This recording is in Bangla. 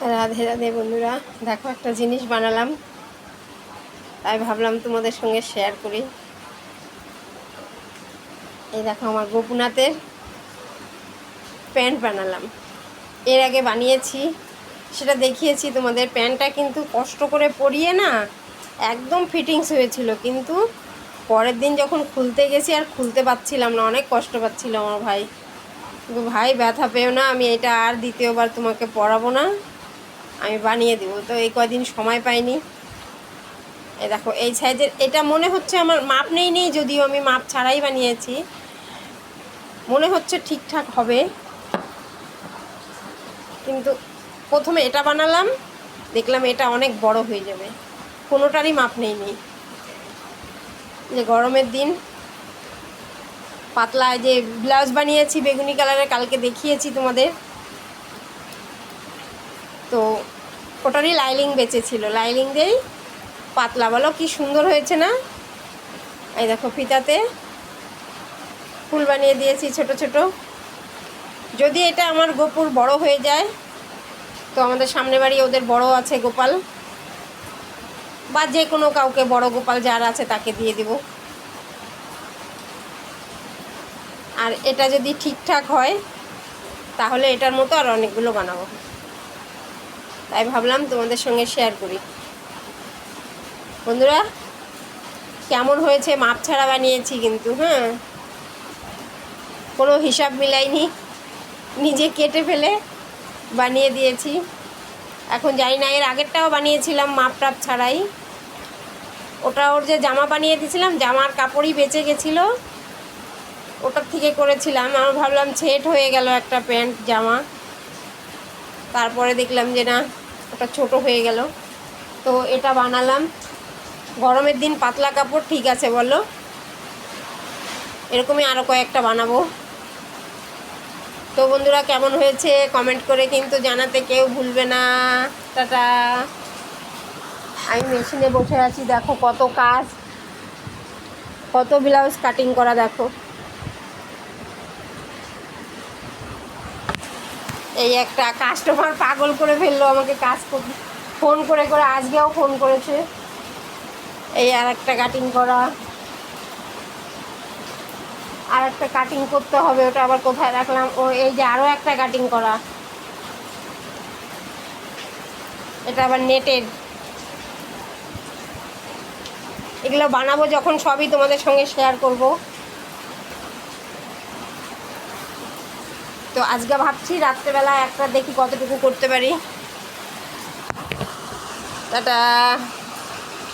রাধে রাধে বন্ধুরা, দেখো একটা জিনিস বানালাম, তাই ভাবলাম তোমাদের সঙ্গে শেয়ার করি। এই দেখো আমার গোপুনাথের প্যান্ট বানালাম। এর আগে বানিয়েছি, সেটা দেখিয়েছি তোমাদের। প্যান্টটা কিন্তু কষ্ট করে পরিয়ে না একদম ফিটিংস হয়েছিল, কিন্তু পরের দিন যখন খুলতে গেছি আর খুলতে পারছিলাম না, অনেক কষ্ট পাচ্ছিল আমার ভাই। কিন্তু ভাই ব্যথা পেও না, আমি এটা আর দ্বিতীয়বার তোমাকে পরাবো না, আমি বানিয়ে দেবো। তো এই কয়দিন সময় পাইনি। এই দেখো এই সাইজের, এটা মনে হচ্ছে আমার মাপ নেই, যদিও আমি মাপ ছাড়াই বানিয়েছি, মনে হচ্ছে ঠিকঠাক হবে। কিন্তু প্রথমে এটা বানালাম, দেখলাম এটা অনেক বড় হয়ে যাবে, কোনোটারই মাপ নেই। যে গরমের দিন পাতলা যে ব্লাউজ বানিয়েছি বেগুনি কালারের, কালকে দেখিয়েছি তোমাদের। তো ওটারই লাইলিং বেঁচেছিল, লাইলিং দিয়েই পাতলা, বলো কি সুন্দর হয়েছে না? এই দেখো ফিতাতে ফুল বানিয়ে দিয়েছি ছোট ছোট। যদি এটা আমার গোপুর বড় হয়ে যায়, তো আমাদের সামনে বাড়ি ওদের বড় আছে গোপাল, বা যে কোনো কাউকে বড় গোপাল যার আছে তাকে দিয়ে দেব। আর এটা যদি ঠিকঠাক হয় তাহলে এটার মতো আর অনেকগুলো বানাবো, তাই ভাবলাম তোমাদের সঙ্গে শেয়ার করি। বন্ধুরা কেমন হয়েছে? মাপ ছাড়া বানিয়েছি কিন্তু, হ্যাঁ, কোনো হিসাব মিলাইনি, নিজে কেটে ফেলে বানিয়ে দিয়েছি। এখন জানি না, এর আগেরটাও বানিয়েছিলাম মাপ টাপ ছাড়াই। ওটা ওর যে জামা বানিয়ে দিয়েছিলাম, জামার কাপড়ই বেঁচে গেছিলো, ওটার থেকে করেছিলাম। আমার ভাবলাম সেট হয়ে গেল একটা প্যান্ট জামা, তারপরে দেখলাম যে না, ওটা ছোট হয়ে গেল। তো এটা বানালাম। গরমের দিন পাতলা কাপড় ঠিক আছে বলো, এরকমই আরও কয়েকটা বানাবো। তো বন্ধুরা কেমন হয়েছে কমেন্ট করে কিন্তু জানাতে কেউ ভুলবে না। টাটা। আমি মেশিনে বসে আছি, দেখো কত কাজ, কত ব্লাউজ কাটিং করা। দেখো এই একটা কাস্টমার পাগল করে ফেললো আমাকে, কাজ ফোন করে করে, আজকেও ফোন করেছে। এই আর একটা কাটিং করা, আর একটা কাটিং করতে হবে, ওটা আবার কোথায় রাখলাম। ও এই যে আরও একটা কাটিং করা, এটা আবার নেটের। এগুলো বানাবো যখন সবই তোমাদের সঙ্গে শেয়ার করব। তো আজকে ভাবছি রাত্রেবেলা একটা দেখি কতটুকু করতে পারি। টাটা।